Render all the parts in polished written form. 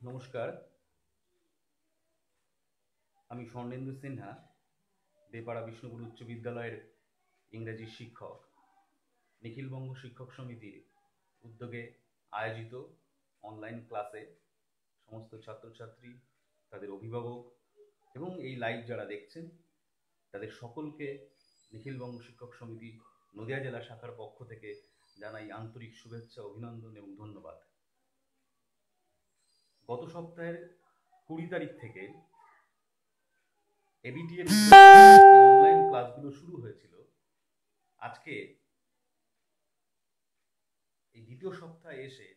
নমস্কার, আমি স্বর্ণেন্দু সিনহা, বেপাড়া বিষ্ণুপুর উচ্চ বিদ্যালয়ের ইংরেজি শিক্ষক। নিখিলবঙ্গ শিক্ষক সমিতির উদ্যোগে আয়োজিত অনলাইন ক্লাসে সমস্ত ছাত্রছাত্রী, তাদের অভিভাবক এবং এই লাইভ যারা দেখছেন তাদের সকলকে নিখিলবঙ্গ শিক্ষক সমিতি নদিয়া জেলা শাখার পক্ষ থেকে জানাই আন্তরিক শুভেচ্ছা, অভিনন্দন এবং ধন্যবাদ। গত সপ্তাহের 20 তারিখ থেকে এবিটিএর অনলাইন ক্লাসগুলো শুরু হয়েছিল। আজকে এই দ্বিতীয় সপ্তাহে এসে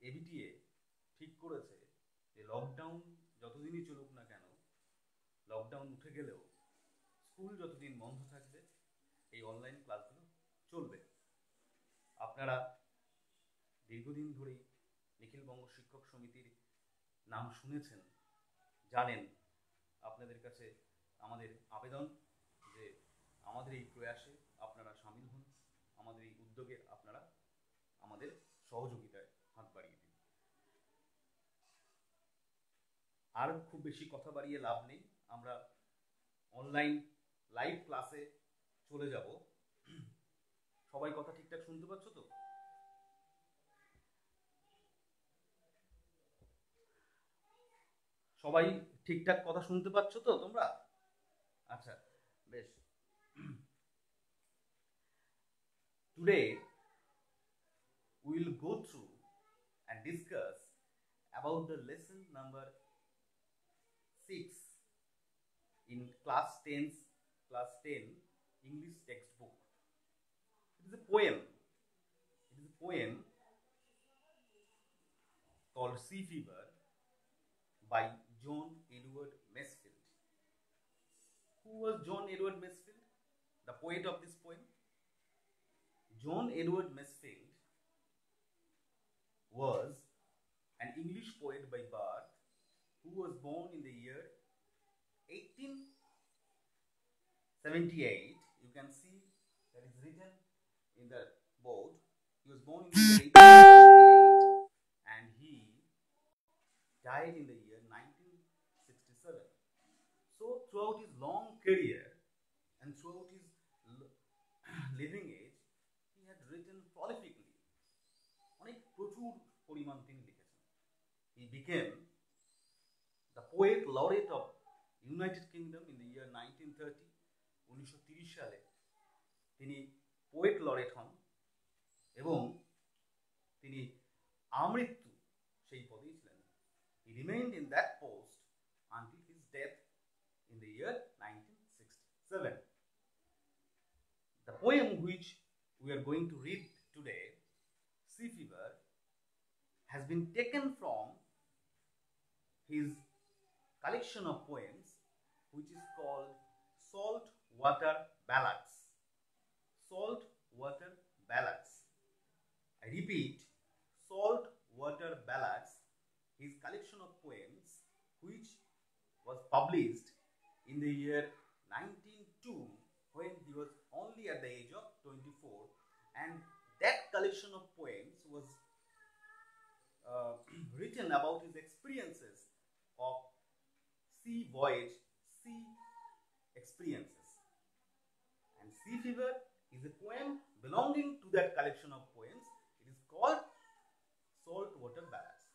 এবিটিএ ঠিক করেছে যে লকডাউন যতদিনই চলুক না কেন, লকডাউন উঠে গেলেও স্কুল যতদিন বন্ধ থাকবে এই অনলাইন ক্লাসগুলো চলবে। আপনারা দীর্ঘদিন ধরেই নিখিলবঙ্গ শিক্ষক সমিতির নাম শুনেছেন, জানেন। আপনাদের কাছে আমাদের আবেদন যে আমাদের এই প্রয়াসে আপনারা সামিল হন, আমাদের এই উদ্যোগে আপনারা আমাদের সহযোগিতায় হাত বাড়িয়ে দিন। আর খুব বেশি কথা বাড়িয়ে লাভ নেই, আমরা অনলাইন লাইভ ক্লাসে চলে যাব। সবাই কথা ঠিকঠাক শুনতে পাচ্ছ তো? সবাই ঠিকঠাক কথা শুনতে পাচ্ছ তো তোমরা? আচ্ছা, বেশ। Today we will go through and discuss about the lesson number 6 in class 10 English textbook. It is a poem. It is a poem called Sea Fever by John Edward Masefield. Who was John Edward Masefield, the poet of this poem? John Edward Masefield was an English poet by birth who was born in the year 1878. You can see that is written in the board. He was born in the year 1878 and he died in the year 1967. So throughout his long career and throughout his living age, he had written prolifically. অনেক প্রচুর পরিমাণ তিনি লিখেছেন। He became the poet laureate of United Kingdom in the year 1930. 1930 সালে তিনি poet laureate হন এবং তিনি আমৃত্যু সেই পদেই ছিলেন। He remained in that post until his death in the year 1967. The poem which we are going to read today, Sea Fever, has been taken from his collection of poems which is called Salt Water Ballads. Salt Water Ballads. I repeat, Salt Water Ballads, his collection of poems which was published in the year 1902 when he was only at the age of 24, and that collection of poems was written about his experiences of sea voyage, sea experiences. And Sea Fever is a poem belonging to that collection of poems. It is called Salt Water Ballads.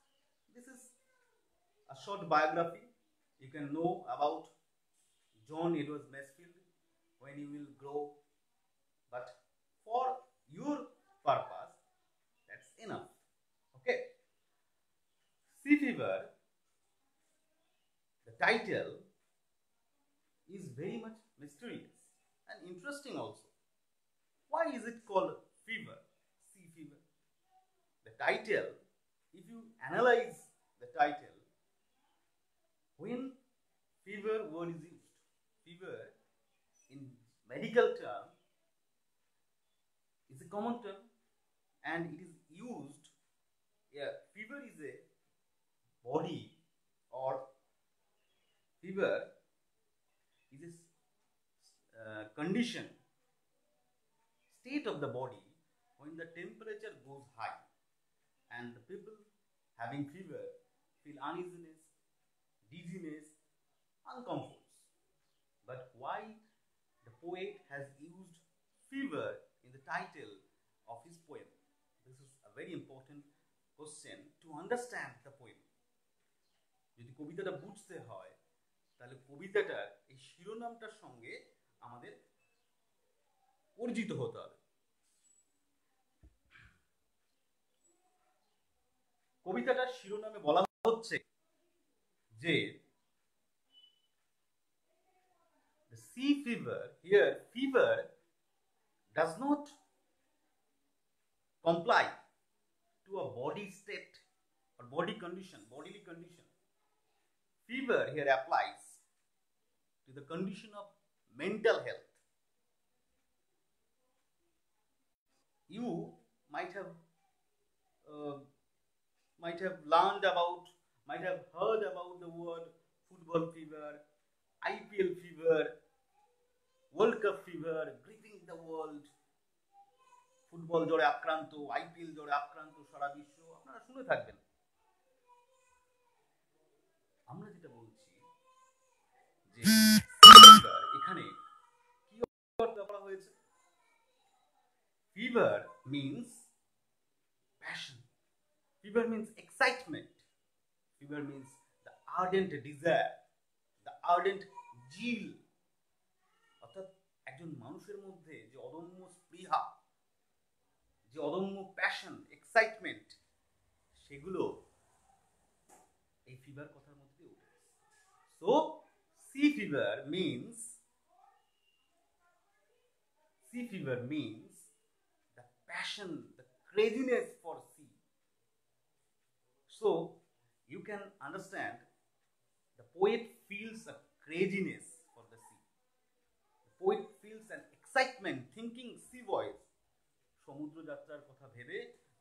This is a short biography. You can know about John Edward Masefield when you will grow, but for your purpose, that's enough. Okay. Sea Fever, the title is very much mysterious and interesting also. Why is it called fever? Sea fever. The title, if you analyze the title, when fever word is used, fever in medical term is a common term and it is used, fever is a body, or fever is a condition, state of the body when the temperature goes high and the people having fever, feel uneasiness, dizziness, uncomfort. But why the poet has used fever in the title of his poem? This is a very important question to understand the poem. যদি কবিতাটা বুঝতে হয় তাহলে কবিতাটার এই শিরোনামটার সঙ্গে আমাদের পরিচিত হতে হবে। কবিতাটার শিরোনামে বলা হচ্ছে যে the sea fever, here fever does not comply to a body state or bodily condition. Fever here applies to the condition of mental health. You might have heard about the word football fever, IPL fever, World Cup fever, gripping the world. Football জ্বরে আক্রান্ত, IPL জ্বরে আক্রান্ত সারা বিশ্ব, আপনারা শুনে থাকবেন। আমরা যেটা বলছি যে এখানে কি অর্থ করা হয়েছে? Fever means passion, fever means excitement, fever means the ardent desire, the ardent zeal. অর্থাৎ একজন মানুষের মধ্যে যে অদম্য স্পৃহা, যে অদম্য প্যাশন, এক্সাইটমেন্ট, সেগুলো এই ফিভার কথার মধ্যে উঠে। So sea fever means the passion, the craziness for sea. So you can understand the poet feels a craziness for the sea. The poet feels an excitement thinking sea voyage. সমুদ্র যাত্রার কথা ভেবে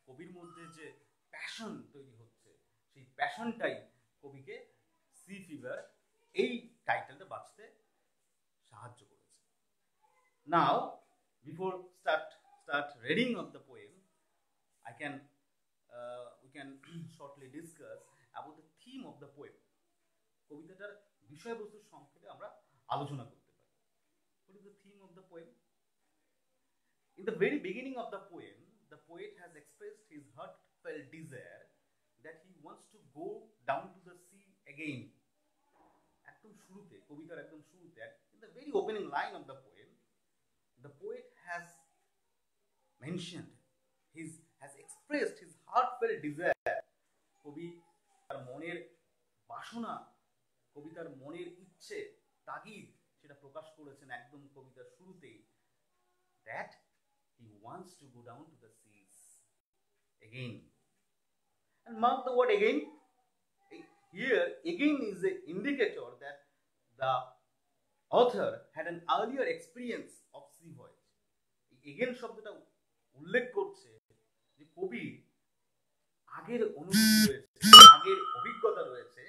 কবির মধ্যে যে passion তৈরি হচ্ছে, সেই প্যাশনটাই কবিকে সি ফিভার এই টাইটেলটা বাঁচতে সাহায্য করেছে। নাও before start reading of the poem, we can shortly discuss about the theme of the poem. কবিতাটার বিষয়বস্তুর সংক্ষেপে আমরা আলোচনা করতে পারি। What is the theme of the poem? In the very beginning of the poem, the poet has expressed his heartfelt desire that he wants to go down to the sea again. একদম শুরুতে, কবিতার একদম শুরুতে, in the very opening line of the poem, the poet has mentioned, has expressed his heartfelt desire. কবি তার মনের বাসনা, কবিতার মনের ইচ্ছে, তাগিদ, সেটা প্রকাশ করেছেন একদম কবিতার শুরুতেই, that he wants to go down to the seas again. And mark the word again. Here again is an indicator that the author had an earlier experience of sea voyage. Again শব্দটা উল্লেখ করছে যে কবি আগের অনুভূতি রয়েছে, আগের অভিজ্ঞতা রয়েছে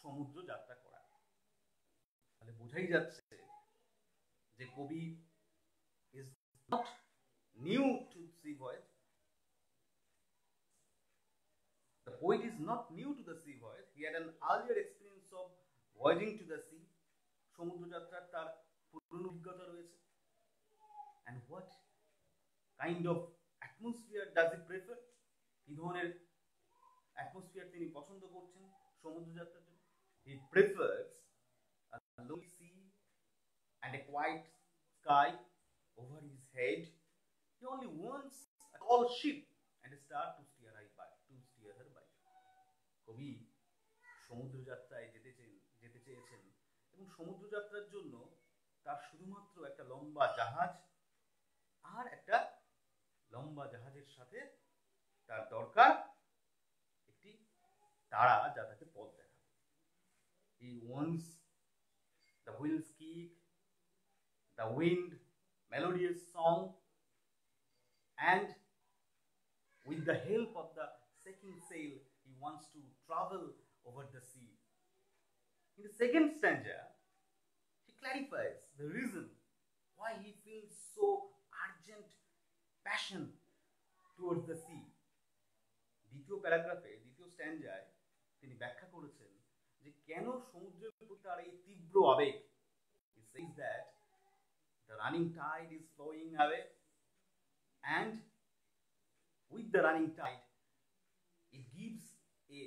সমুদ্র যাত্রা করার। তাহলে বোঝাই যাচ্ছে যে কবি is not new to sea voyage. The poet is not new to the sea voyage. He had an earlier experience of voyaging to the sea. সমুদ্র যাত্রার তার পূর্ণ অভিজ্ঞতা রয়েছে। And what kind of atmosphere does he prefer? কি ধরনের atmosphere তিনি পছন্দ করছেন সমুদ্র যাত্রার জন্য? He prefers a lonely sea and a quiet sky over his head. He only wants a tall ship and a star to steer her by. কবি সমুদ্র যাত্রায় যেতে চেয়েছেন এবং সমুদ্র যাত্রার জন্য তার শুধুমাত্র একটা লম্বা জাহাজ আর একটা লম্বা জাহাজের সাথে তার দরকার একটি তারা যা তাকে পথ দেখাবে। He wants the wheels kick, the wind, melodious song, and with the help of the second sail, he wants to travel over the sea. In the second stanza, he clarifies the reason why he feels so urgent passion towards the sea. দ্বিতীয় প্যারাগ্রাফে, দ্বিতীয় স্ট্যান্ডায় তিনি ব্যাখ্যা করেছেন যে কেন সমুদ্রের প্রতি তার এই তীব্র আবেগ। He says that the running tide is flowing away, and with the running tide it gives a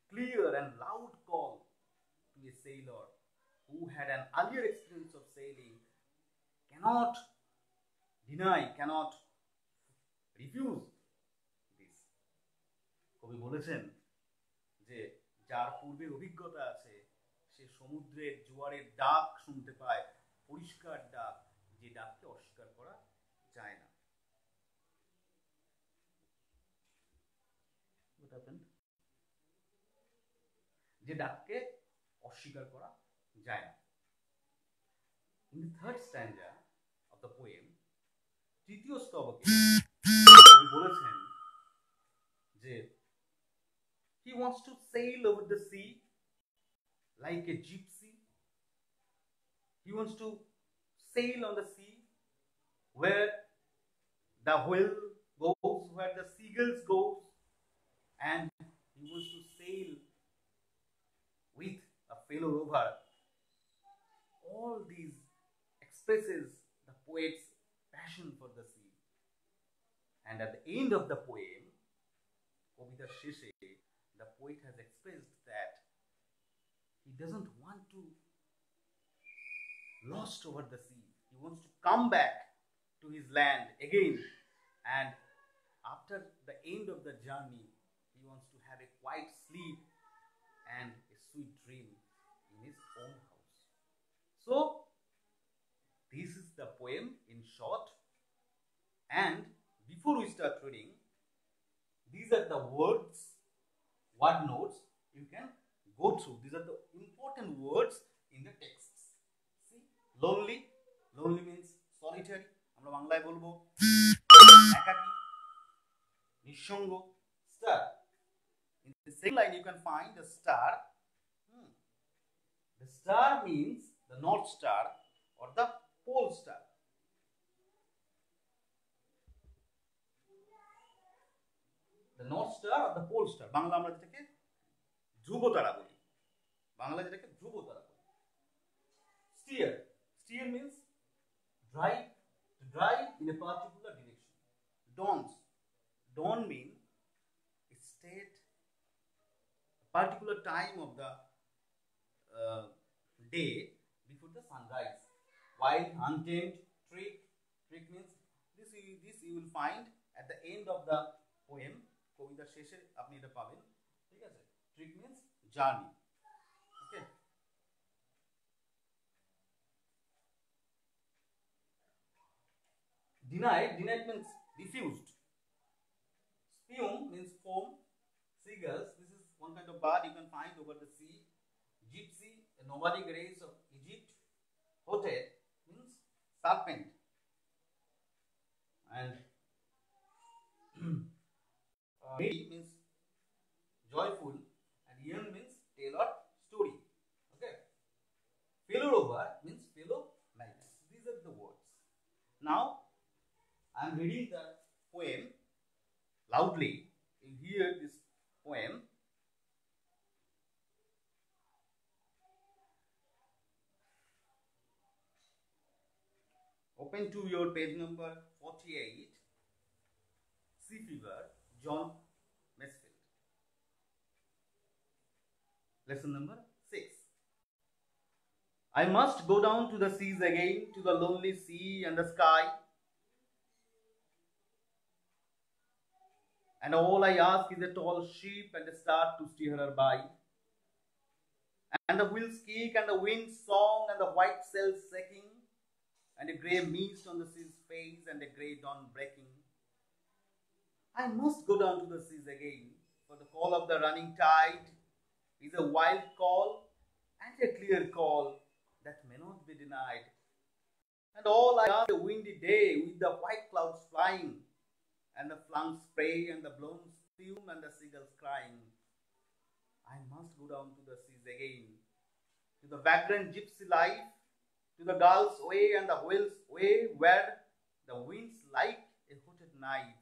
clear and loud call to a sailor who had an earlier experience of sailing, cannot deny, cannot refuse this. কবি বলেছেন যে যার পূর্বের অভিজ্ঞতা আছে সে সমুদ্রের জোয়ারের ডাক শুনতে পায়, পরিষ্কার ডাক, যে ডাককে অস্বীকার করা যায় না। যে ডাককে অস্বীকার করা যায় না। In the third stanza of the poem, তৃতীয় স্তবকে কবি বলেছেন যে he wants to sail over the sea like a gypsy. He wants to sail on the sea where the whale goes, where the seagulls goes, and he wants to sail with a fellow rover. All these expresses the poet's passion for the sea. And at the end of the poem, Kavita Sheshe, the poet has expressed that he doesn't want to lost over the sea. He wants to come back to his land again, and after the end of the journey, he wants to have a quiet sleep and a sweet dream in his own house. So, this is the poem in short, and before we start reading, these are the word notes you can go through. These are the important words in the texts. See, lonely means solitary. আমরা বাংলায় বলবো একাকী, নিঃসঙ্গ, star. In the same line you can find a star. The star means the North Star or the Pole Star. The North Star or the Pole Star. Bangla আমরা যেটাকে ধ্রুব তারা বলি। বাংলা যেটাকে ধ্রুব তারা বলি। Steer means to drive in a particular direction. Dawn means a state, a particular time of the day before the sunrise. While untamed, trick means this you will find at the end of the poem. কবিতার শেষে আপনি এটা পাবেন, ঠিক আছে? Trick means journey. Okay. Denied means refused. Spume means foam. Seagulls, this is one kind of bird you can find over the sea. Gypsy, a nomadic race of Egypt. Hotel means serpent. And Mary means joyful, and young means tale or story. Okay. Fellow rover means fellow knight. These are the words. Now I am reading the poem loudly. You hear this poem. Open to your page number 48. Sea Fever, John Masefield. Lesson number 6. I must go down to the seas again, to the lonely sea and the sky. And all I ask is a tall ship and a star to steer her by. And the wheels kick and the wind song and the white sails shaking, and a grey mist on the sea's face and a grey dawn breaking. I must go down to the seas again, for the call of the running tide is a wild call and a clear call that may not be denied. And all I ask is a windy day with the white clouds flying, and the flung spray and the blown spume and the seagulls crying. I must go down to the seas again, to the vagrant gypsy life, to the gull's way and the whale's way, where the wind's like a hooded knife.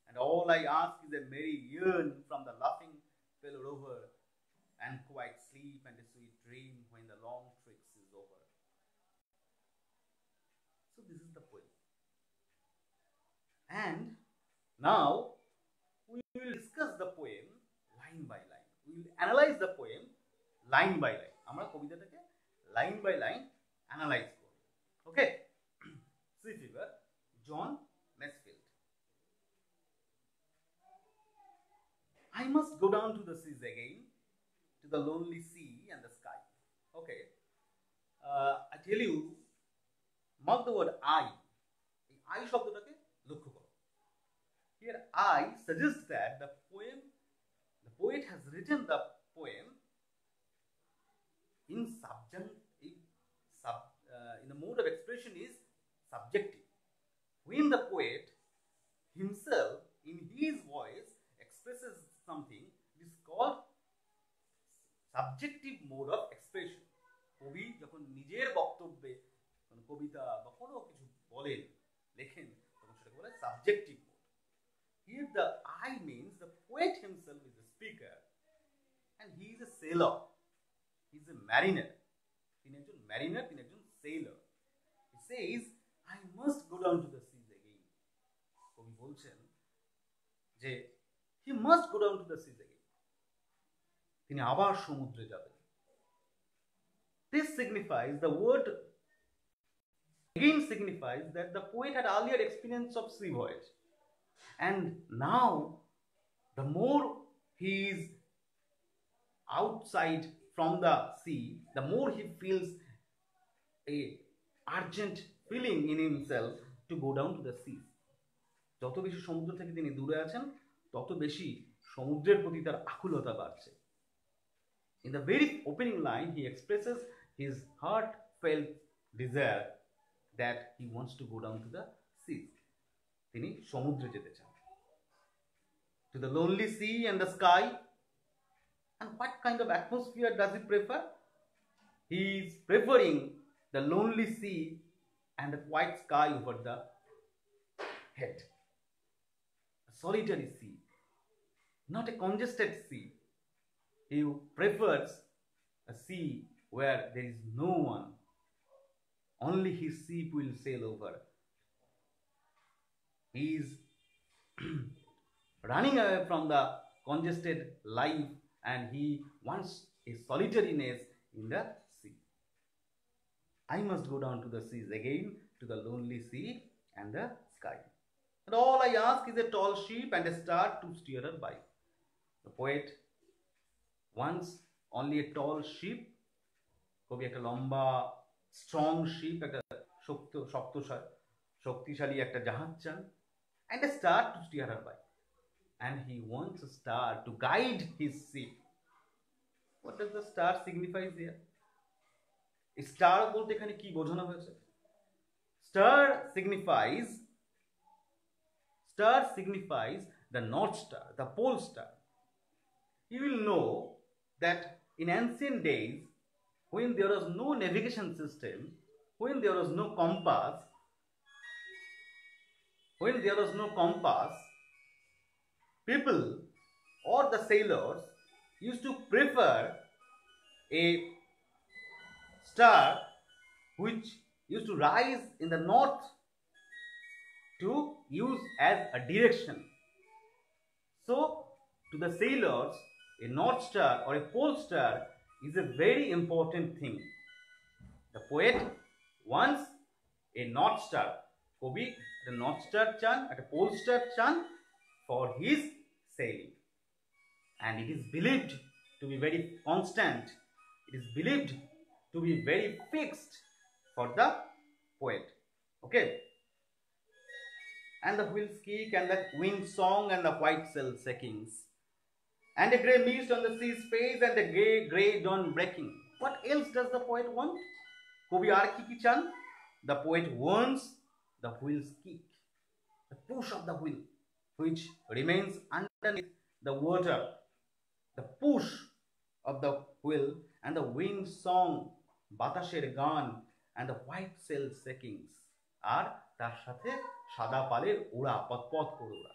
And all I ask is a merry yearn from the laughing So this is the poem. And now we will discuss the poem line by line. We will analyze the poem line by line. আমরা কবিতাটাকে line by line analyze করব. Okay? Sea Fever, John Masefield. I must go down to the seas again, to the lonely sea and the sky. Okay. I tell you, mark the word I. The I শব্দটাকে লক্ষ্য করো. Here I suggests that the poet has written the poem in the mode of expression is subjective. When the poet himself in his voice expresses something, it is called subjective mode of expression. কবি যখন নিজের বক্তব্যে কবিতা বা কোনো কিছু বলেন লেখেন তখন সেটাকে বলে subjective mode. Here the I means the poet himself is the speaker and he is a sailor. He is a mariner. তিনি একজন mariner, তিনি একজন sailor. He says, I must go down to the seas again. কবি বলছেন যে he must go down to the seas again. তিনি আবার সমুদ্রে যাবেন. This signifies, the word again signifies that the poet had earlier experience of sea voyage. And now, the more he is outside from the sea, the more he feels a urgent feeling in himself to go down to the seas. যত বেশি সমুদ্র থেকে তিনি দূরে আছেন তত বেশি সমুদ্রের প্রতি তার আকুলতা বাড়ছে. In the very opening line, he expresses his heartfelt desire that he wants to go down to the seas. তিনি সমুদ্রে যেতে চান. To the lonely sea and the sky. And what kind of atmosphere does he prefer? He is preferring the lonely sea and the white sky over the head. A solitary sea, not a congested sea. He prefers a sea where there is no one. Only his ship will sail over. He is running away from the congested life and he wants a solitariness in the sea. I must go down to the seas again, to the lonely sea and the sky. And all I ask is a tall ship and a star to steer her by. The poet wants only a tall ship. কবি একটা লম্বা strong sheep, একটা শক্তিশালী একটা জাহাজ চান, and a star to steer her by. And he wants a star to guide his ship. What does the star signify here? Star বলতে এখানে কি বোঝানো হয়েছে? Star signifies the North Star, the pole star. You will know that in ancient days, when there was no navigation system, when there was no compass, people or the sailors used to prefer a star which used to rise in the north to use as a direction. So, to the sailors, a North Star or a pole star is a very important thing. The poet wants a North Star. Kobi, a North Star chan, at a pole star chan for his sailing. And it is believed to be very constant. It is believed to be very fixed for the poet. Okay. And the wheels kick and the wind song and the white sail shakings. And a grey mist on the sea's face and the grey dawn breaking. What else does the poet want? Kobi ar ki chan? The poet wants the wheels kick, the push of the wheel, which remains underneath the water. The push of the wheel and the wind song, batasher gan and the white sail shakings are তার সাথে সাদা পালের ওড়া, পথ করে ওড়া.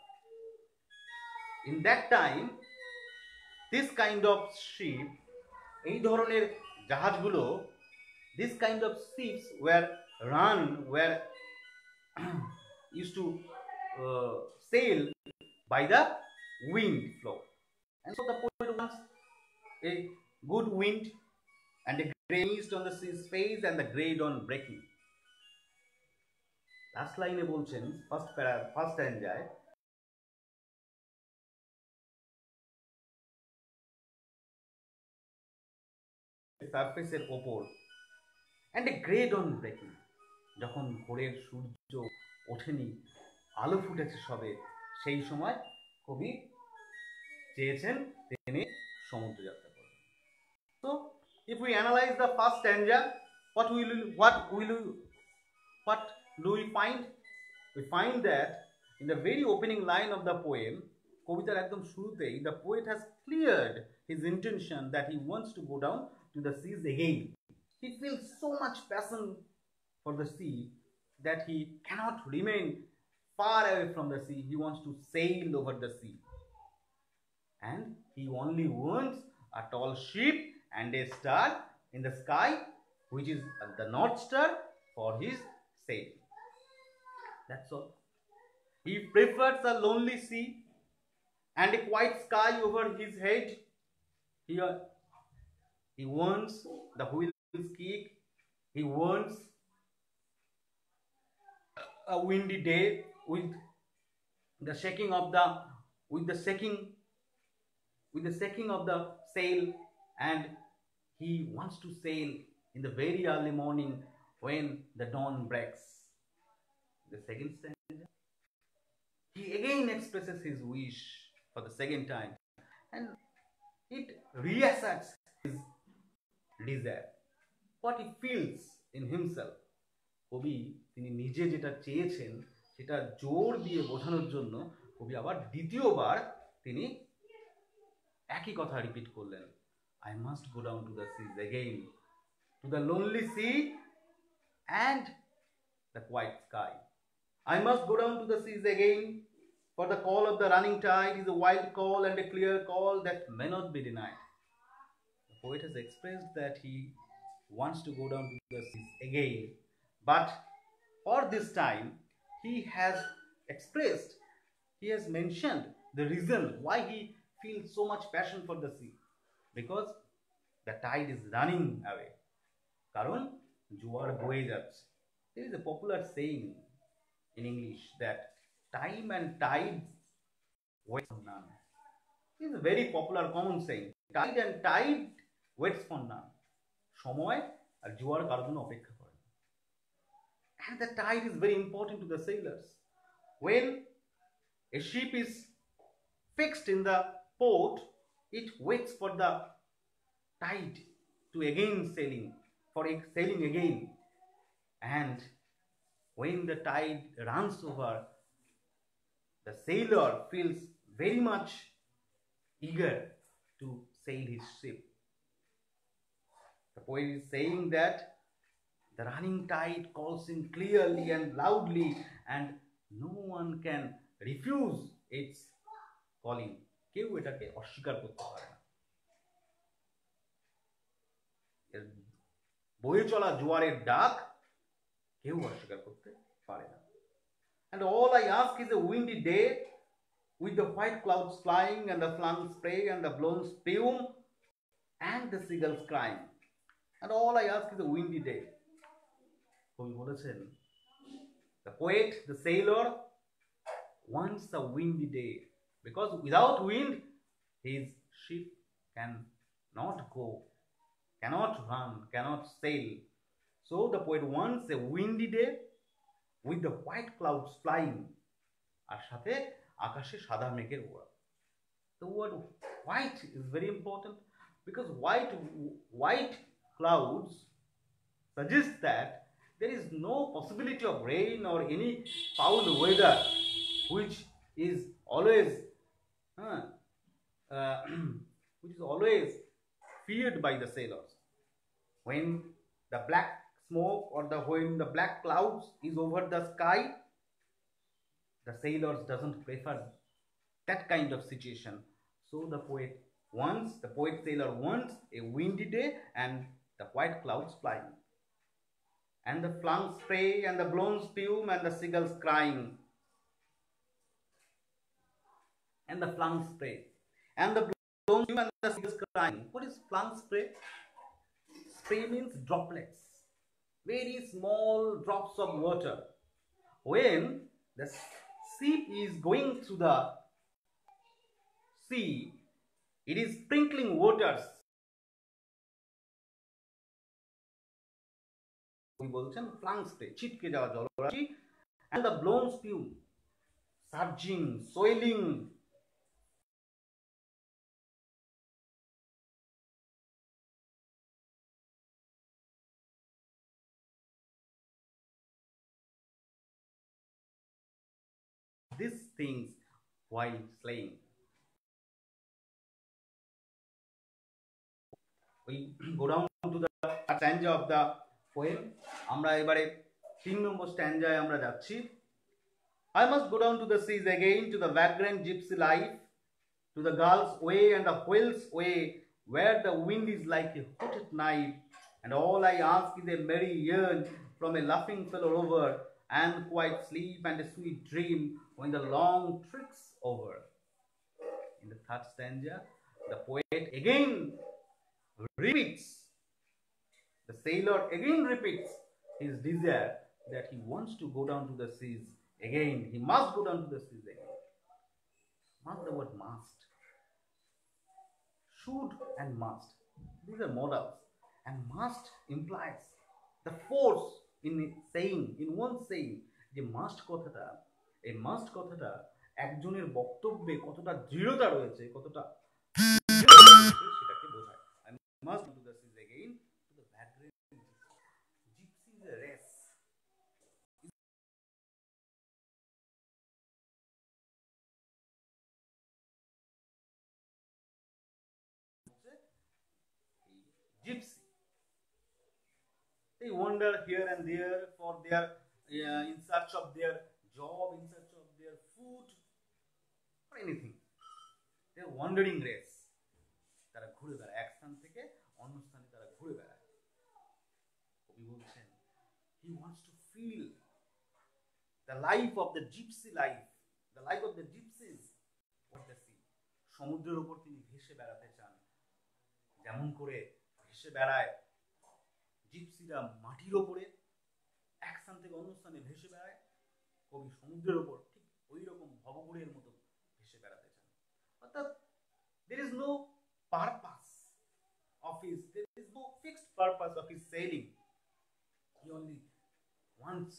In that time, this kind of ship, এই ধরনের জাহাজগুলো, this kind of ships were used to sail by the wind flow. And so the poet wants a good wind and a grey mist on the sea's face and the grey dawn breaking. Last line বলছেন first stanzaয়, সারফেসের ওপর and a grey dawn breaking, যখন ভোরের সূর্য ওঠেনি, আলো ফুটেছে সবে, সেই সময় কবি চেয়েছেন তিনি সমুদ্র যাত্রা করবেন। So if we analyze the first stanza, what do we find? We find that in the very opening line of the poem, কবিতার একদম শুরুতেই, the poet has cleared his intention that he wants to go down to the seas again. He feels so much passion for the sea that he cannot remain far away from the sea. He wants to sail over the sea. And he only wants a tall ship and a star in the sky, which is the North Star for his sail. That's all. He prefers a lonely sea and a quiet sky over his head. He wants the wheels kick. He wants a windy day with the shaking of the sail, and he wants to sail in the very early morning when the dawn breaks. The second stanza, he again expresses his wish for the second time, and it reasserts his desire, what he feels in himself. কবি তিনি নিজে যেটা চেয়েছেন সেটা জোর দিয়ে বোঝানোর জন্য কবি আবার দ্বিতীয়বার তিনি একই কথা রিপিট করলেন, I must go down to the seas again, to the lonely sea and the quiet sky. I must go down to the seas again, for the call of the running tide is a wild call and a clear call that may not be denied. The poet has expressed that he wants to go down to the seas again, but for this time he has mentioned the reason why he feels so much passion for the sea, because the tide is running away, কারণ জোয়ার বয়ে যাচ্ছে. There is a popular saying in English that time and tide wait for none. This is a very popular common saying. Tide and tide waits for none. সময় আর জোয়ার কারোর জন্য অপেক্ষা করে। And the tide is very important to the sailors. When a ship is fixed in the port, it waits for the tide to again sailing again. And when the tide runs over, the sailor feels very much eager to sail his ship. The poet is saying that the running tide calls him clearly and loudly, and no one can refuse its calling. কেউ এটাকে অস্বীকার করতে পারে না। বয়ে চলা জোয়ারের ডাক কেউ অস্বীকার করতে পারে না। And all I ask is a windy day with the white clouds flying and the flung spray and the blown spume and the seagulls crying. And all I ask is a windy day. কবি বলেছেন, the poet, the sailor wants a windy day, because without wind his ship cannot go, cannot run, cannot sail. So the poet wants a windy day with the white clouds flying, আর সাথে আকাশে সাদা মেঘের ওড়া। The word white is very important, because white clouds suggest that there is no possibility of rain or any foul weather, which is always feared by the sailors. When the black smoke or when the black clouds is over the sky, the sailors doesn't prefer that kind of situation. So the sailor wants a windy day and the white clouds flying. and the flung spray, and the blown spume, and the seagulls crying. And the flung spray, and the blown spume, and the seagulls crying. What is flung spray? Spray means droplets, very small drops of water. When the ship is going through the sea, it is sprinkling waters. বলছেন flung spray, ছিটকে যাওয়া জলরাশি, and the blown spume, surging, swelling. These things while slaying. We go down to the stanza of the poem. আমরা এবারে 3 নম্বর স্ট্যাঞ্জায় আমরা যাচ্ছি। I must go down to the seas again, to the vagrant gypsy life, to the gulls' way and the whale's way, where the wind is like a hooded knife, and all I ask is a merry yearn from a laughing fellow rover, and quiet sleep and a sweet dream when the long trick's over. In the third stanza, the poet again repeats, the sailor again repeats his desire that he wants to go down to the seas again. He must go down to the seas again. Mark the word must. Should and must. These are modals. And must implies the force in saying, in one saying, যে must কথাটা, এই must কথাটা একজনের বক্তব্যে কতটা দৃঢ়তা রয়েছে, কতটা সেটাকে বোঝায়। I must go to the seas again, to the vagrant gypsy is a race. Gypsy. They wander here and there for their in search of their job, in search of their food, or anything. They are wandering race. তারা ঘুরে বেড়ায়, এক স্থান থেকে অন্য স্থানে তারা ঘুরে বেড়ায়। কবি বলছেন, he wants to feel the life of the gypsy life, the life of the gypsies of the sea. সমুদ্রের উপর তিনি ভেসে বেড়াতে চান, যেমন করে ভেসে বেড়ায় জিপসিরা মাটির ওপরে এক স্থান থেকে অন্য স্থানে ভেসে বেড়ায়, কবি সমুদ্রের ওপর ঠিক ওই রকম ভবঘুরের মতো ভেসে বেড়াতে চান। অর্থাৎ there is no purpose of his, there is no fixed purpose of his sailing. He only wants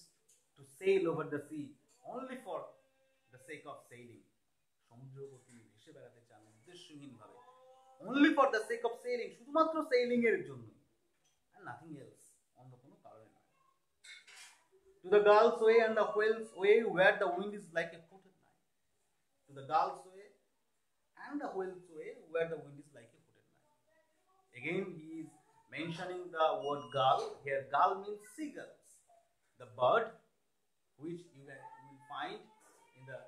to sail over the sea only for the sake of sailing. সমুদ্রের উপর তিনি ভেসে বেড়াতে চান উদ্দেশ্যহীন ভাবে, only for the sake of sailing, শুধুমাত্র selling এর জন্য, and nothing else, অন্য কোনো কারণে নয়। To the gulls' way and the whale's way, where the wind is like a hooded knife. To the gulls' way and the whale's way, where the wind is like a hooded knife. Again, he is mentioning the word gull. Here, gull means seagulls, the bird which you will find in the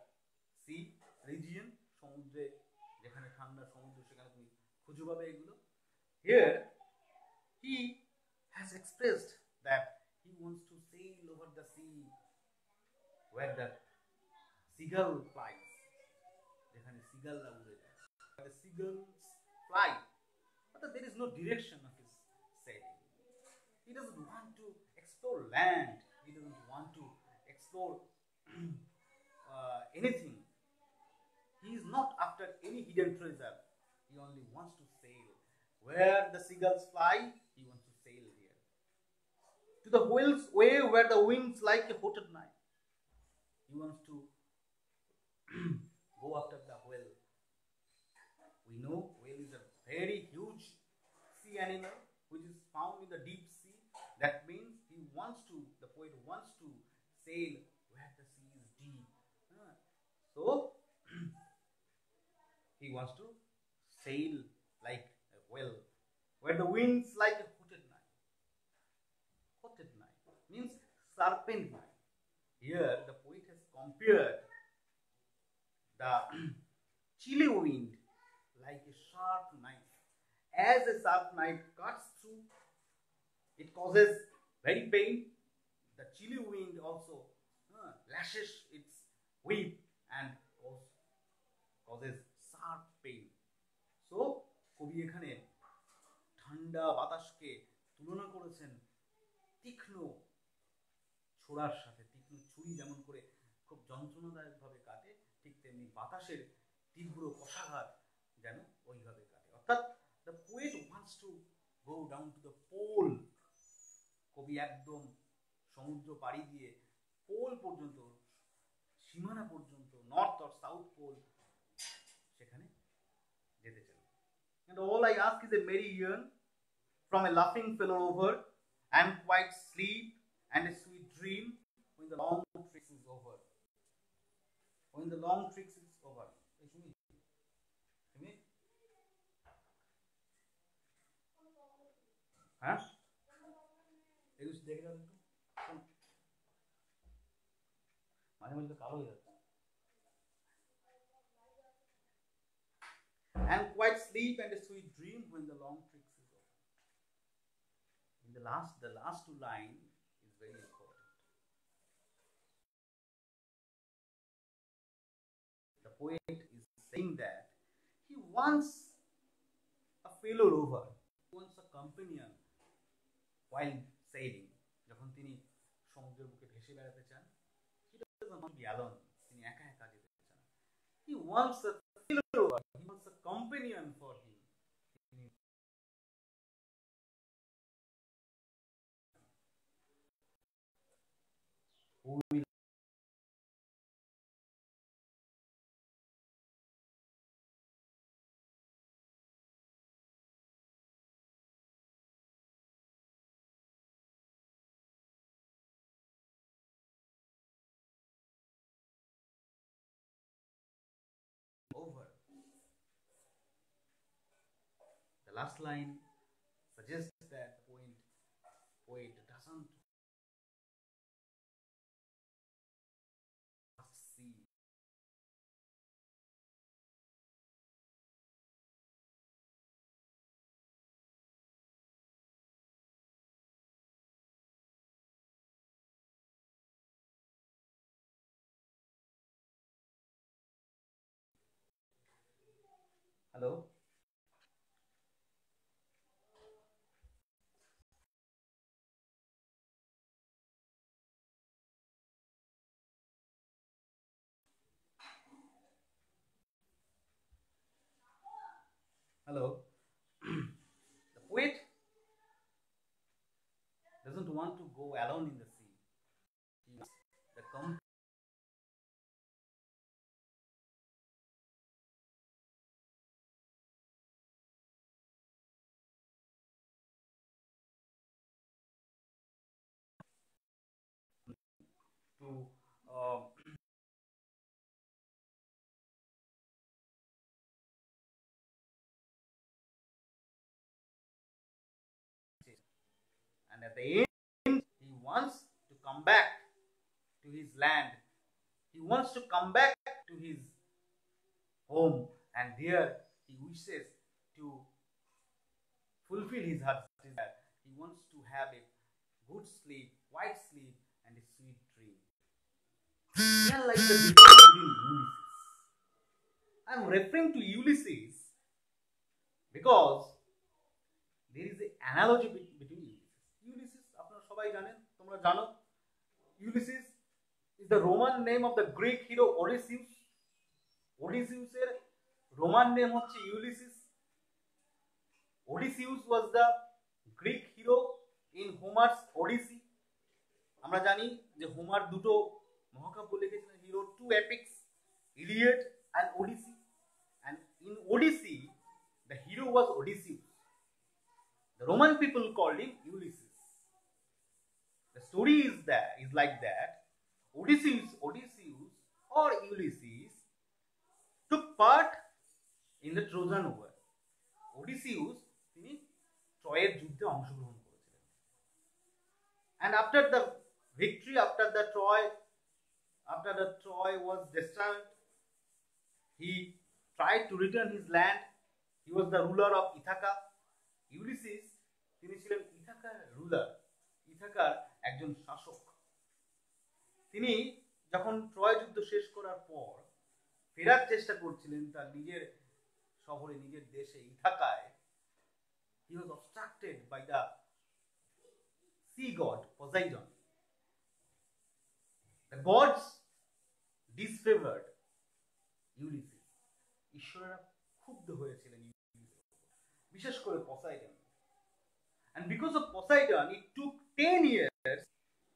sea region, সমুদ্রে যেখানে ঠান্ডা সমুদ্র সেখানে তুমি খুঁজে পাবে এগুলো। Here, he has expressed that he wants to sail over the sea where the seagull flies, যেখানে seagullরা উড়ে যায়, the seagulls fly, but there is no direction of his sailing. He doesn't want to explore land, he doesn't want to explore anything. He is not after any hidden treasure, he only wants to sail where the seagulls fly. He wants to sail here. To the whale's way, where the wind's like a hooded knife, he wants to go after the whale. We know whale is a very huge sea animal which is found in the deep sea. That means he wants to, the poet wants to sail where the sea is deep. So he wants to sail like a whale where the wind's like a hooded knife. Hooded knife means serpent knife. Here the poet has compared the chilly wind like a sharp knife. As a sharp knife cuts through, it causes very pain, the chilly wind also lashes its whip and causes sharp pain. So কবি এখানে ঠান্ডা বাতাসকে তুলনা করেছেন তীক্ষ্ণ ছোড়ার সাথে। তীক্ষ্ণ ছুরি যেমন করে খুব যন্ত্রণাদায়কভাবে কাটে, ঠিক তেমনি বাতাসের তীব্র কষাঘাত যেন ওইভাবে কাটে। অর্থাৎ the poet wants to go down to the pole. কবি একদম সমুদ্র পাড়ি দিয়ে পোল পর্যন্ত, সীমানা পর্যন্ত, নর্থ অর সাউথ পোল, সেখানে যেতে চান। And all I ask is a merry yarn from a laughing fellow over, and quite sleep and a sweet dream when the long trip is over. When the long trip is over. হ্যাঁ এগুলো দেখে যান একটু, মাঝে মাঝে কালো হয়ে যাচ্ছে। And quite sleep and a sweet dream when the long trip is over. In the last two line is very important. The poet is saying that he wants a fellow rover, he wants a companion while sailing. যখন তিনি সমুদ্রের বুকে ভেসে বেড়াতে চান, he doesn't want to be alone, তিনি একা একা যেতে চান। He wants a fellow rover, he wants a companion for him. Who will over. The last line suggests that the poet doesn't see hello. Hello. The poet doesn't want to go alone in the sea. He wants the company to and at the end he wants to come back to his land. He wants to come back to his home, and there he wishes to fulfill his heart's desire. He wants to have a good sleep, white sleep, and a sweet dream. Here lies the difference between Ulysses. I am referring to Ulysses because there is an analogy between Ulysses. আপনারা সবাই জানেন, তোমরা জানো, Ulysses is the Roman name of the Greek hero Odysseus. Odysseus-এর Roman name হচ্ছে Ulysses. Odysseus was the Greek hero in Homer's Odyssey. আমরা জানি যে Homer দুটো মহাকাব্য লিখেছিলেন, hero, two epics, Iliad and Odyssey. And in Odyssey, the hero was Odysseus. The Roman people called him Ulysses. The story is like that. Odysseus or Ulysses took part in the Trojan War. Odysseus তিনি ট্রয়ের যুদ্ধে অংশগ্রহণ করেছিলেন। And after the victory, after the Troy was destroyed, he tried to return his land. He was the ruler of Ithaca. Ulysses তিনি ছিলেন ইথাকার ruler, ইথাকার একজন শাসক। তিনি যখন ট্রয় যুদ্ধ শেষ করার পর ফেরার চেষ্টা করছিলেন তার নিজের শহরে, নিজের দেশে ইথাকায়, he was obstructed by the sea god Poseidon. The gods disfavored Ulysses. ঈশ্বরেরা ক্ষুব্ধ হয়েছিলেন বিশেষ করে Poseidon, and because of Poseidon it took 10 years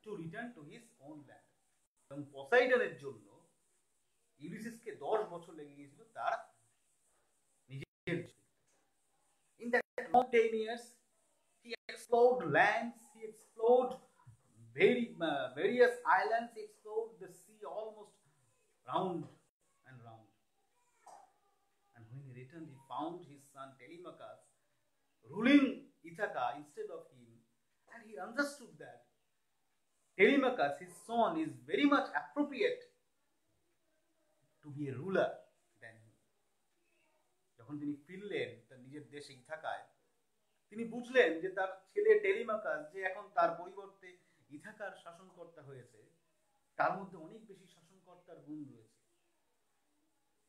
to return to his own land. এবং পসাইডনের জন্য ইউলিসিসকে 10 বছর লেগে গিয়েছিল তার নিজের। In that long 10 years he explored lands, he explored various islands, he explored the sea almost round and round. And when he returned, he found his son Telemachus ruling Ithaca instead of him, and he understood that Telemachus, his son, is very much appropriate to be a ruler than him. যখন তিনি ফিরলেন তার নিজের দেশে ইথাকায়, তিনি বুঝলেন যে তার ছেলে টেলিমাকাস, যে এখন তার পরিবর্তে ইথাকার শাসনকর্তা হয়েছে, তার মধ্যে অনেক বেশি শাসনকর্তার গুণ রয়েছে।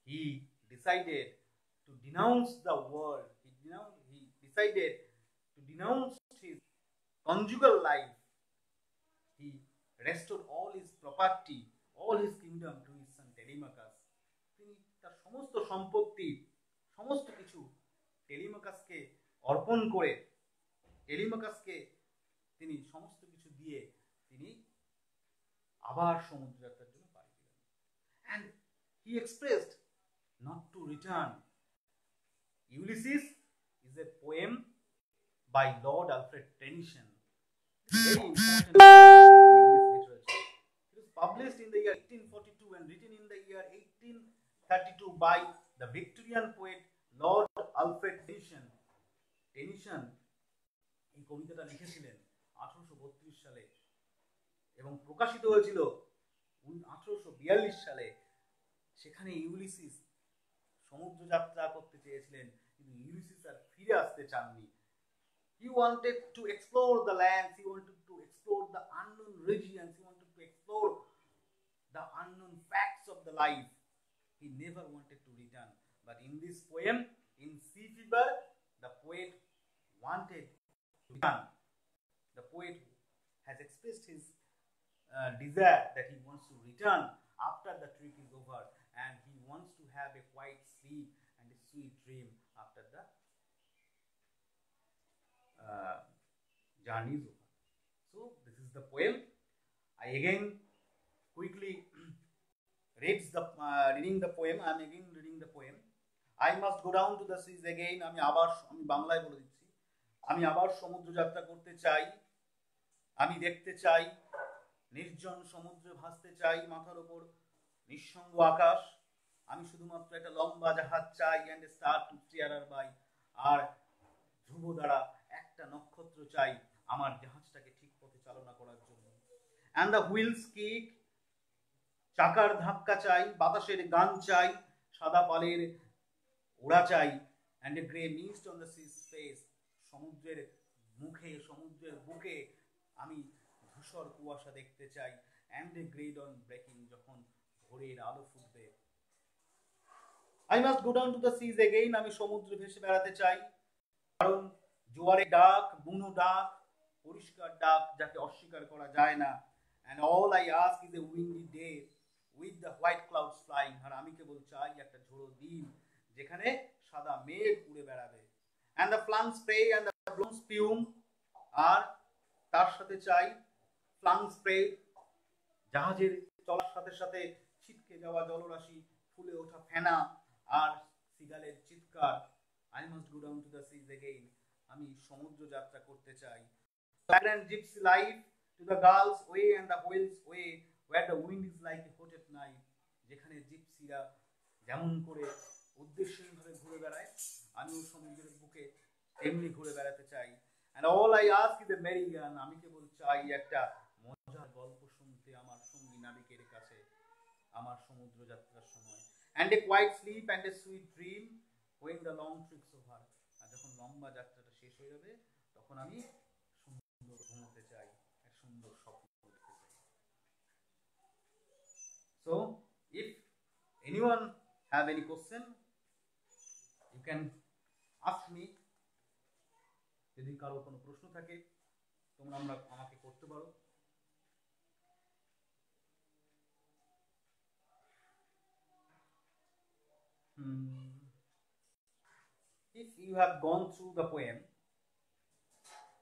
He decided to denounce the world. He decided to denounce his conjugal life. He restored all his property, all his kingdom to his son Telemachus. তিনি তার সমস্ত সম্পত্তি, সমস্ত কিছু টেলিমাকাসকে অর্পণ করে, টেলিমাকাসকে তিনি সমস্ত কিছু দিয়ে তিনি আবার সমুদ্র যাত্রার জন্য পাড়ি দিলেন। And he expressed not to return. Ulysses is a poem by Lord Alfred Tennyson. Very important in English literature. It was published in the year 1842 and written in the year 1832 by the Victorian poet Lord Alfred Tennyson. Tennyson এই কবিতাটা লিখেছিলেন 1832 সালে এবং প্রকাশিত হয়েছিল 1842 সালে। সেখানে Ulysses সমুদ্র যাত্রা করতে চেয়েছিলেন, কিন্তু ইউলিসিস আর ফিরে আসতে চাননি। He wanted to explore the lands, he wanted to explore the unknown regions, he wanted to explore the unknown facts of the life. He never wanted to return. But in this poem, in Sea Fever, the poet wanted to return. The poet has expressed his desire that he wants to return after the trip is over, and he wants to have a quiet sleep and a sweet dream after the journey is over. So this is the poem. I again quickly reading the poem. I am again reading the poem. I must go down to the seas again. আমি বাংলায় বলে দিচ্ছি। আমি আবার সমুদ্র যাত্রা করতে চাই, আমি দেখতে চাই নির্জন সমুদ্রে ভাসতে চাই, মাথার উপর নিঃসঙ্গ আকাশ, আমি শুধুমাত্র একটা লম্বা জাহাজ চাই, and a star to steer her by, আর ধ্রুব দ্বারা একটা নক্ষত্র চাই আমার জাহাজটাকে ঠিক পথে চালনা করার জন্য। and the wheels kick, চাকার ধাক্কা চাই, বাতাসের গান চাই, সাদা পালের ওড়া চাই, and a grey mist on the sea's face, সমুদ্রের মুখে, সমুদ্রের বুকে আমি ধূসর কুয়াশা দেখতে চাই, and a grey dawn breaking, যখন ভোরের আলো ফুটবে। I must go down to the seas again, আমি সমুদ্রে ভেসে বেড়াতে চাই, কারণ জোয়ারের ডাক, বুনো ডাক, পরিষ্কার ডাক যাকে অস্বীকার করা যায় না। and all I ask is a windy day with the white clouds flying, আর আমি কেবল চাই একটা ঝোড়ো দিন যেখানে সাদা মেঘ উড়ে বেড়াবে। and the flung spray and the blown spume, আর তার সাথে চাই flung spray, জাহাজের চলার সাথে সাথে ছিটকে যাওয়া জলরাশি, ফুলে ওঠা ফেনা, আর সিগালের চিৎকার। I must go down to the seas again, আমি সমুদ্র যাত্রা করতে চাই। vagrant gypsy life to the girl's way and the whale's way, where the wind is like a hot at night, যেখানে জিপসিরা যেমন করে উদ্দেশ্যহীনভাবে ঘুরে বেড়ায়, আমিও সমুদ্রের বুকে তেমনি ঘুরে বেড়াতে চাই। and all I ask is a merry gun, আমি কেবল চাই একটা মজার গল্প শুনতে আমার সঙ্গী নাবিকের কাছে আমার সমুদ্র যাত্রার সময়। and a quiet sleep and a sweet dream when the long trip's over, আর যখন লম্বা যাত্রাটা শেষ হয়ে যাবে তখন আমি সুন্দর ঘুমোতে চাই, এক সুন্দর স্বপ্ন দেখতে চাই। So if anyone have any question, you can ask me. যদি কারো কোনো প্রশ্ন থাকে তোমরা আমাকে করতে পারো। If you have gone through the poem,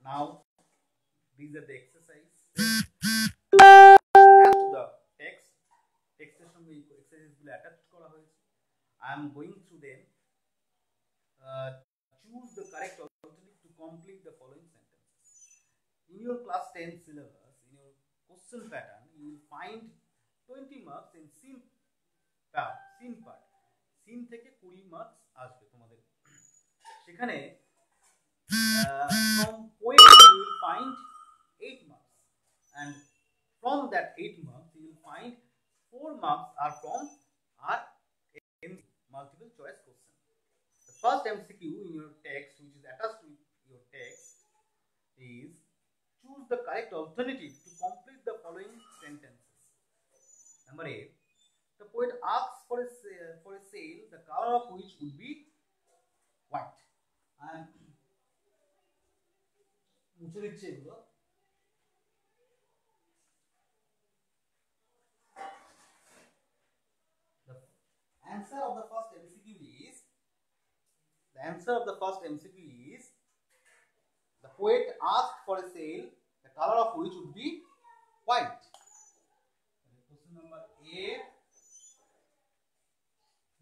now these are the exercises. Add to the text. Texter সঙ্গে exercises গুলো attach করা হয়েছে। I am going through them. Choose the correct alternative to complete the following sentences. In your class 10 syllabus, in your question pattern, you will find 20 marks in scene part. Scene থেকে 20 marks আসবে তোমাদের। সেখানে from poem you will find 8 marks, and from that 8 marks you will find 4 marks are from multiple choice question. The first MCQ in your text, which is attached to your text, is choose the correct alternative to complete the following sentences. Number 8. The poet asks for a sail, the color of which would be white. And the answer of the first MCQ is the poet asked for a sail, the color of which would be white. Question number A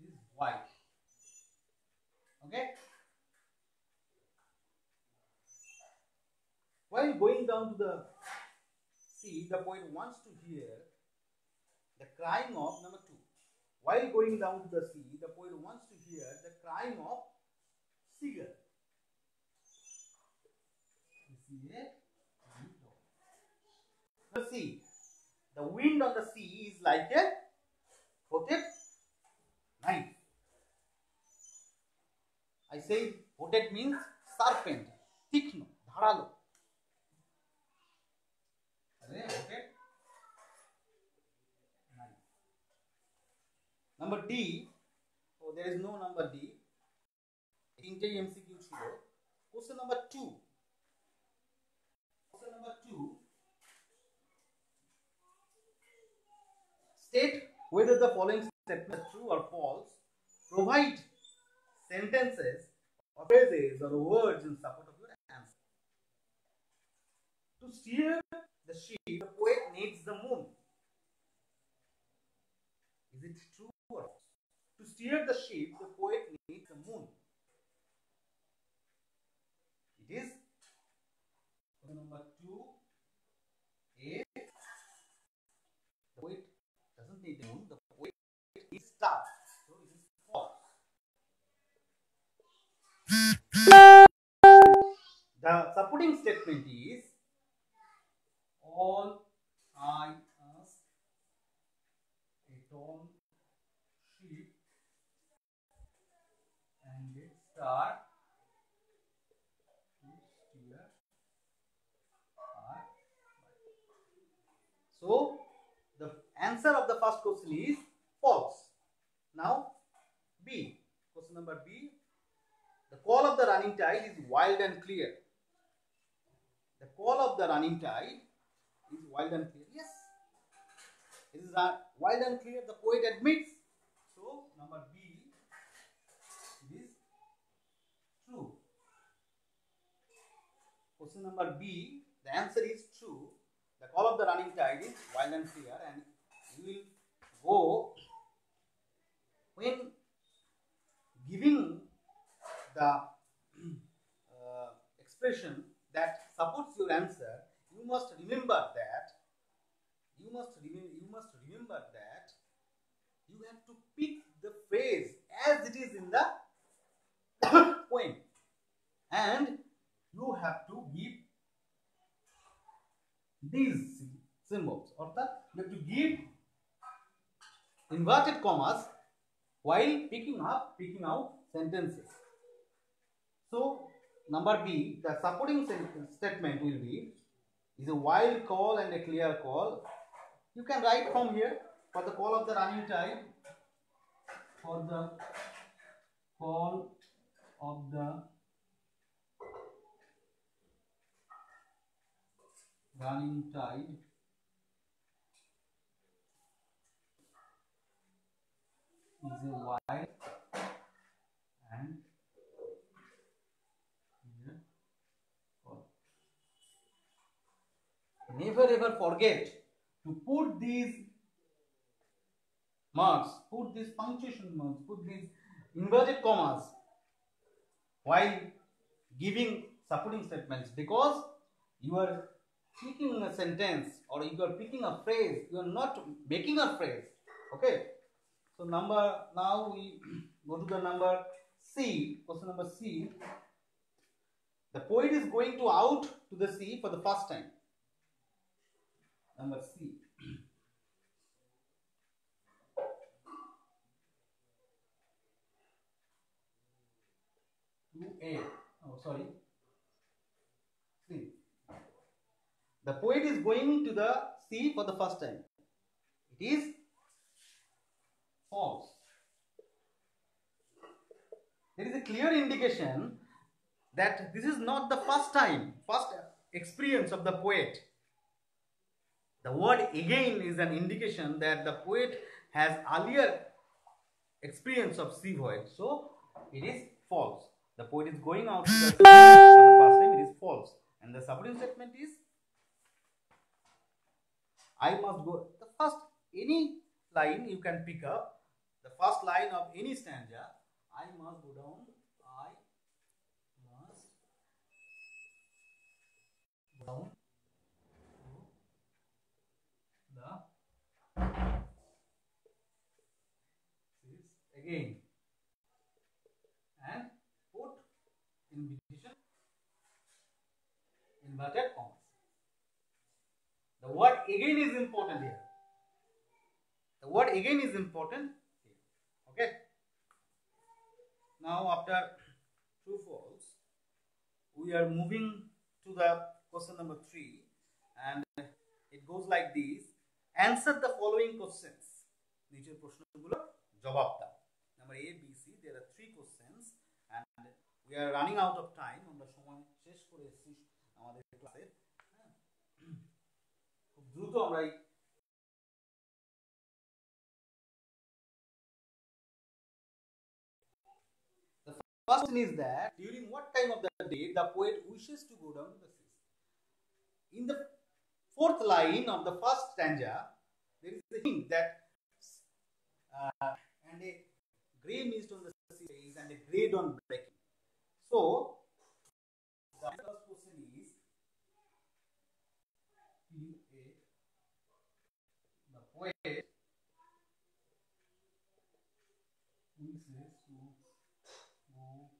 is white. Okay. While going down to the sea, the poet wants to hear the crying of number 2. While going down to the sea, the poet wants to hear the crying of seagull. The sea. The wind on the sea is like a hooked knife. I say hooked means serpent, তীক্ষ্ণ, ধারালো। Number D. Oh, there is no number D. তিনটেই MCQ ছিল। Question number 2. State whether the following statement is true or false. Provide sentences or phrases or words in support of your answer. To steer the ship, the poet needs the moon. Is it true or false? To steer the ship, the poet needs the moon. It is number 2A. The poet doesn't need the moon, the poet needs stars. So it is false. The supporting statement is all I ask a tall ship and its star to steer. So the answer of the first question is false. Now B. Question number B. The call of the running tide is wild and clear. The call of the running tide is wild and clear. Yes, it is wild and clear. The poet admits. So number B is true. Question number B. The answer is true. The call of the running tide is wild and clear, and you will go when giving the expression that supports your answer. You must remember that you have to pick the phrase as it is in the poem, and you have to give these symbols, or that you have to give inverted commas while picking out sentences. So number B, the supporting statement will be is a wild call and a clear call. You can write from here for the fall of the running tide, for the fall of the running tide is a wide and here fall. Never ever forget to put these marks, put these punctuation marks, put these inverted commas while giving supporting statements, because you are picking a sentence or you are picking a phrase, you are not making a phrase. Okay, so now we go to the number C, question number C. The poet is going out to the sea for the first time. Number C. 2A. Oh, sorry. C. The poet is going to the sea for the first time. It is false. There is a clear indication that this is not the first experience of the poet. The word again is an indication that the poet has earlier experience of sea voyage. So it is false. The poet is going out to the sea for the first time. It is false. And the supporting statement is, I must go. The first, any line you can pick up, the first line of any stanza, I must go down. I must go down to the seas again and put in petition inverted commas. The word again is important here. The word again is important here. Okay. Now after true false, we are moving to the question number 3, and it goes like this. Answer the following questions. নিচের প্রশ্নগুলো জবাব দাও. Number A, B, C. There are 3 questions and we are running out of time. আমরা সময় শেষ করে এসেছি আমাদের ক্লাসে. খুব দ্রুত আমরা The first question is that during what time of the day the poet wishes to go down to the sea? In the 4th line of the first stanza, there is a hint that and a grey mist on the sea and a grey dawn breaking. So the first question is the poet wishes to go down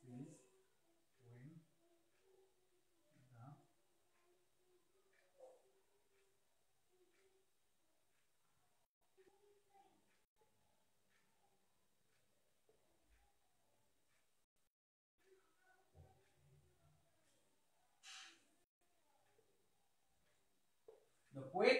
seas when the poet